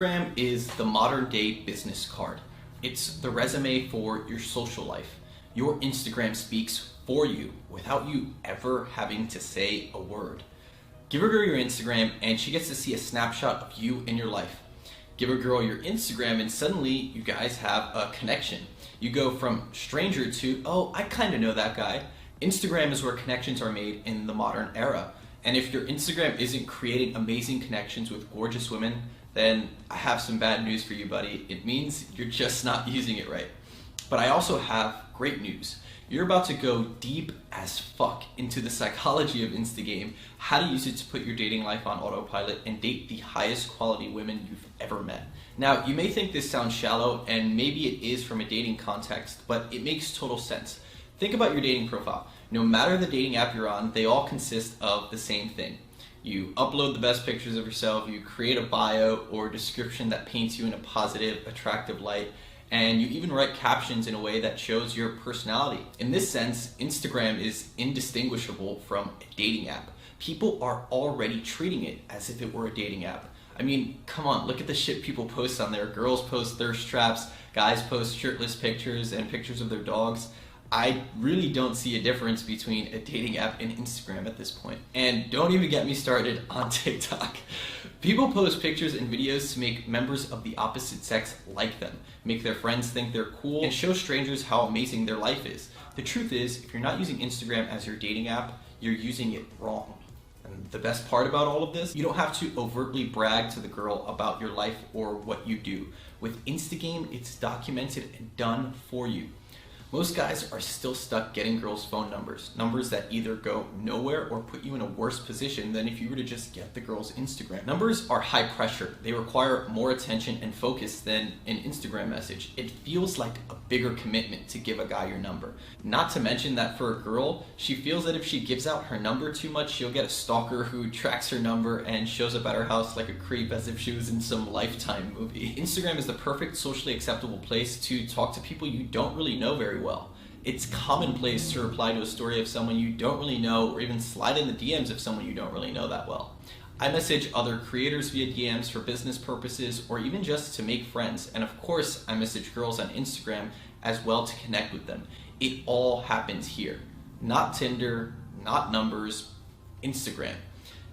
Instagram is the modern day business card. It's the resume for your social life. Your Instagram speaks for you without you ever having to say a word. Give a girl your Instagram and she gets to see a snapshot of you and your life. Give a girl your Instagram and suddenly you guys have a connection. You go from stranger to, oh, I kind of know that guy. Instagram is where connections are made in the modern era. And if your Instagram isn't creating amazing connections with gorgeous women, then I have some bad news for you, buddy. It means you're just not using it right. But I also have great news. You're about to go deep as fuck into the psychology of Instagame, how to use it to put your dating life on autopilot and date the highest quality women you've ever met. Now, you may think this sounds shallow, and maybe it is from a dating context, but it makes total sense. Think about your dating profile. No matter the dating app you're on, they all consist of the same thing. You upload the best pictures of yourself, you create a bio or description that paints you in a positive, attractive light, and you even write captions in a way that shows your personality. In this sense, Instagram is indistinguishable from a dating app. People are already treating it as if it were a dating app. I mean, come on, look at the shit people post on there. Girls post thirst traps, guys post shirtless pictures and pictures of their dogs. I really don't see a difference between a dating app and Instagram at this point. And don't even get me started on TikTok. People post pictures and videos to make members of the opposite sex like them, make their friends think they're cool, and show strangers how amazing their life is. The truth is, if you're not using Instagram as your dating app, you're using it wrong. And the best part about all of this, you don't have to overtly brag to the girl about your life or what you do. With Instagame, it's documented and done for you. Most guys are still stuck getting girls' phone numbers that either go nowhere or put you in a worse position than if you were to just get the girl's Instagram. Numbers are high pressure. They require more attention and focus than an Instagram message. It feels like a bigger commitment to give a guy your number. Not to mention that for a girl, she feels that if she gives out her number too much, she'll get a stalker who tracks her number and shows up at her house like a creep as if she was in some Lifetime movie. Instagram is the perfect socially acceptable place to talk to people you don't really know very well. It's commonplace to reply to a story of someone you don't really know or even slide in the DMs of someone you don't really know that well. I message other creators via DMs for business purposes or even just to make friends. And of course, I message girls on Instagram as well to connect with them. It all happens here. Not Tinder, not numbers, Instagram.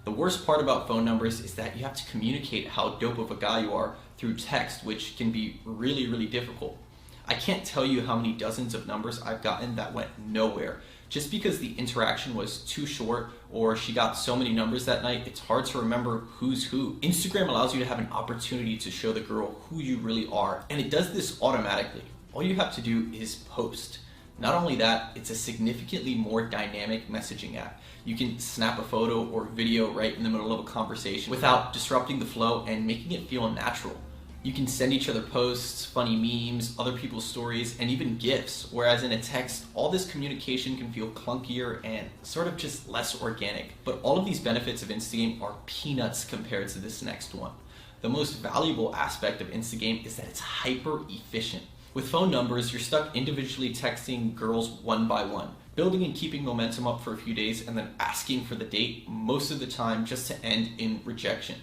The worst part about phone numbers is that you have to communicate how dope of a guy you are through text, which can be really, really difficult. I can't tell you how many dozens of numbers I've gotten that went nowhere. Just because the interaction was too short or she got so many numbers that night, it's hard to remember who's who. Instagram allows you to have an opportunity to show the girl who you really are, and it does this automatically. All you have to do is post. Not only that, it's a significantly more dynamic messaging app. You can snap a photo or video right in the middle of a conversation without disrupting the flow and making it feel natural. You can send each other posts, funny memes, other people's stories, and even GIFs, whereas in a text, all this communication can feel clunkier and sort of just less organic. But all of these benefits of Instagame are peanuts compared to this next one. The most valuable aspect of Instagame is that it's hyper efficient. With phone numbers, you're stuck individually texting girls one by one, building and keeping momentum up for a few days, and then asking for the date most of the time just to end in rejection.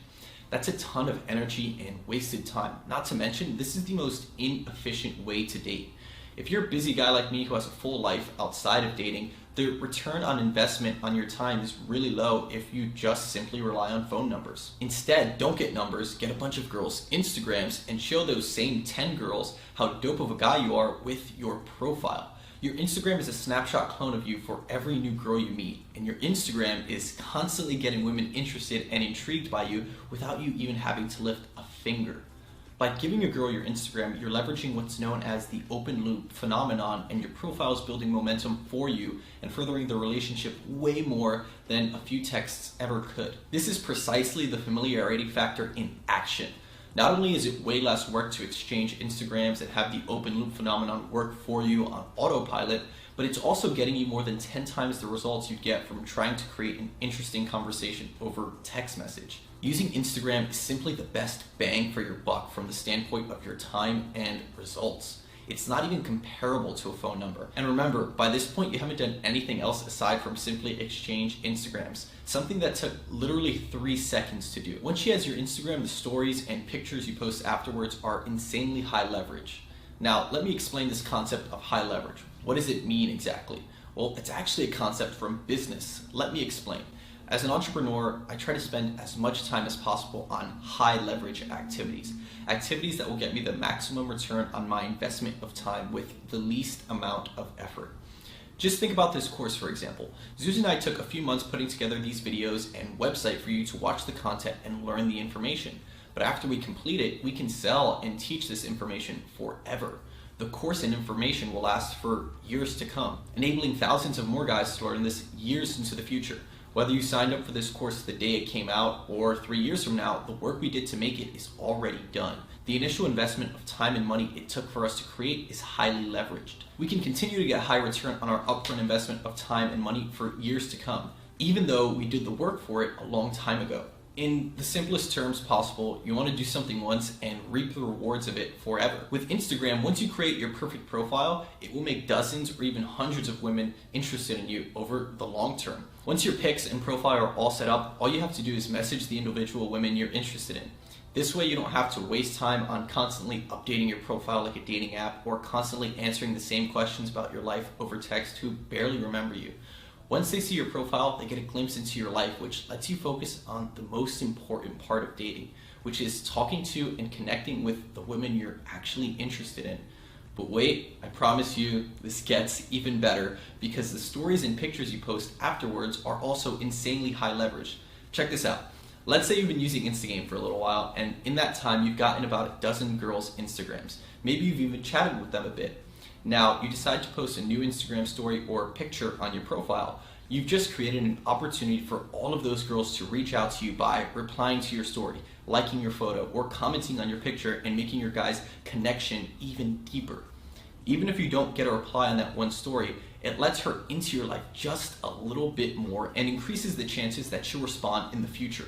That's a ton of energy and wasted time. Not to mention, this is the most inefficient way to date. If you're a busy guy like me who has a full life outside of dating, the return on investment on your time is really low if you just simply rely on phone numbers. Instead, don't get numbers, get a bunch of girls' Instagrams and show those same 10 girls how dope of a guy you are with your profile. Your Instagram is a snapshot clone of you for every new girl you meet, and your Instagram is constantly getting women interested and intrigued by you without you even having to lift a finger. By giving a girl your Instagram, you're leveraging what's known as the open loop phenomenon, and your profile is building momentum for you and furthering the relationship way more than a few texts ever could. This is precisely the familiarity factor in action. Not only is it way less work to exchange Instagrams and have the open loop phenomenon work for you on autopilot, but it's also getting you more than 10 times the results you'd get from trying to create an interesting conversation over text message. Using Instagram is simply the best bang for your buck from the standpoint of your time and results. It's not even comparable to a phone number. And remember, by this point, you haven't done anything else aside from simply exchange Instagrams, something that took literally 3 seconds to do. Once she has your Instagram, the stories and pictures you post afterwards are insanely high leverage. Now, let me explain this concept of high leverage. What does it mean exactly? Well, it's actually a concept from business. Let me explain. As an entrepreneur, I try to spend as much time as possible on high leverage activities. Activities that will get me the maximum return on my investment of time with the least amount of effort. Just think about this course, for example. Zeus and I took a few months putting together these videos and website for you to watch the content and learn the information. But after we complete it, we can sell and teach this information forever. The course and information will last for years to come, enabling thousands of more guys to learn this years into the future. Whether you signed up for this course the day it came out or 3 years from now, the work we did to make it is already done. The initial investment of time and money it took for us to create is highly leveraged. We can continue to get high return on our upfront investment of time and money for years to come, even though we did the work for it a long time ago. In the simplest terms possible, you want to do something once and reap the rewards of it forever. With Instagram, once you create your perfect profile, it will make dozens or even hundreds of women interested in you over the long term. Once your pics and profile are all set up, all you have to do is message the individual women you're interested in. This way you don't have to waste time on constantly updating your profile like a dating app or constantly answering the same questions about your life over text who barely remember you. Once they see your profile, they get a glimpse into your life, which lets you focus on the most important part of dating, which is talking to and connecting with the women you're actually interested in. But wait, I promise you, this gets even better because the stories and pictures you post afterwards are also insanely high leverage. Check this out. Let's say you've been using Instagram for a little while, and in that time you've gotten about a dozen girls' Instagrams. Maybe you've even chatted with them a bit. Now, you decide to post a new Instagram story or picture on your profile. You've just created an opportunity for all of those girls to reach out to you by replying to your story, liking your photo, or commenting on your picture and making your guys' connection even deeper. Even if you don't get a reply on that one story, it lets her into your life just a little bit more and increases the chances that she'll respond in the future.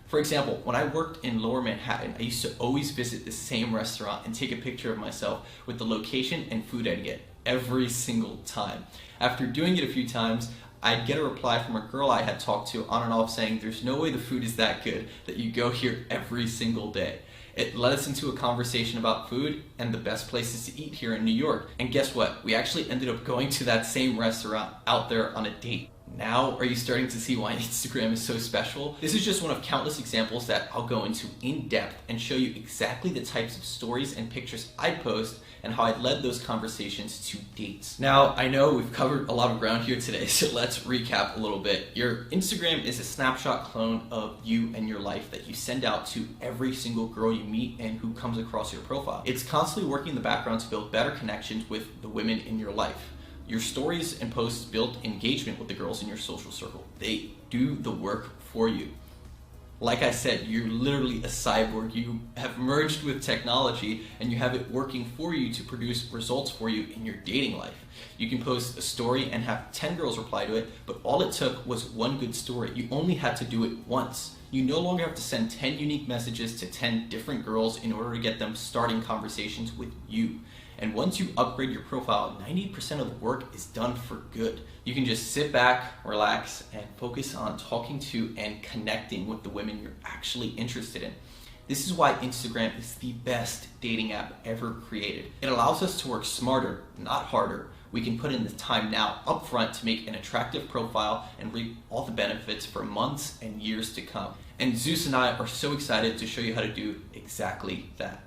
For example, when I worked in Lower Manhattan, I used to always visit the same restaurant and take a picture of myself with the location and food I'd get every single time. After doing it a few times, I'd get a reply from a girl I had talked to on and off saying, "There's no way the food is that good that you go here every single day." It led us into a conversation about food and the best places to eat here in New York. And guess what? We actually ended up going to that same restaurant out there on a date. Now, are you starting to see why Instagram is so special? This is just one of countless examples that I'll go into in depth and show you exactly the types of stories and pictures I post and how I led those conversations to dates. Now, I know we've covered a lot of ground here today, so let's recap a little bit. Your Instagram is a snapshot clone of you and your life that you send out to every single girl you meet and who comes across your profile. It's constantly working in the background to build better connections with the women in your life. Your stories and posts build engagement with the girls in your social circle. They do the work for you. Like I said, you're literally a cyborg. You have merged with technology and you have it working for you to produce results for you in your dating life. You can post a story and have 10 girls reply to it, but all it took was one good story. You only had to do it once. You no longer have to send 10 unique messages to 10 different girls in order to get them starting conversations with you. And once you upgrade your profile, 90% of the work is done for good. You can just sit back, relax, and focus on talking to and connecting with the women you're actually interested in. This is why Instagram is the best dating app ever created. It allows us to work smarter, not harder. We can put in the time now upfront to make an attractive profile and reap all the benefits for months and years to come. And Zeus and I are so excited to show you how to do exactly that.